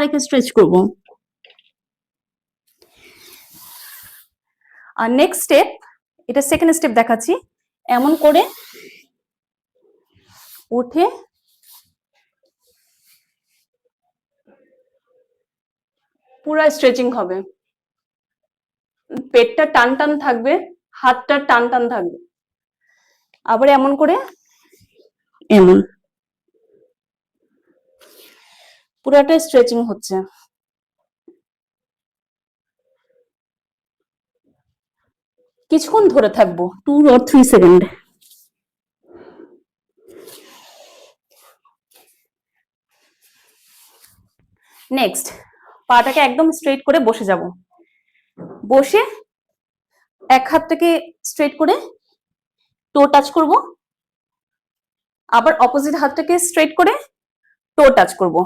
রেখে স্ট্রেচ করব। আর next step, এটা সেকেন্ড স্টেপ দেখাচ্ছি। এমন করে উঠে পুরো স্ট্রেচিং হবে, পেটটা টান টান থাকবে, হাতটা টান টান থাকবে। আবার এমন করে এমন পুরাটা স্ট্রেচিং হচ্ছে। কিছুক্ষণ ধরে থাকবো, 2 or 3 সেকেন্ড। নেক্সট, পাটাকে একদম স্ট্রেট করে বসে যাব। বসে এক হাতটাকে স্ট্রেট করে টো টাচ করব, আবার অপোজিট হাতটাকে স্ট্রেট করে টো টাচ করব।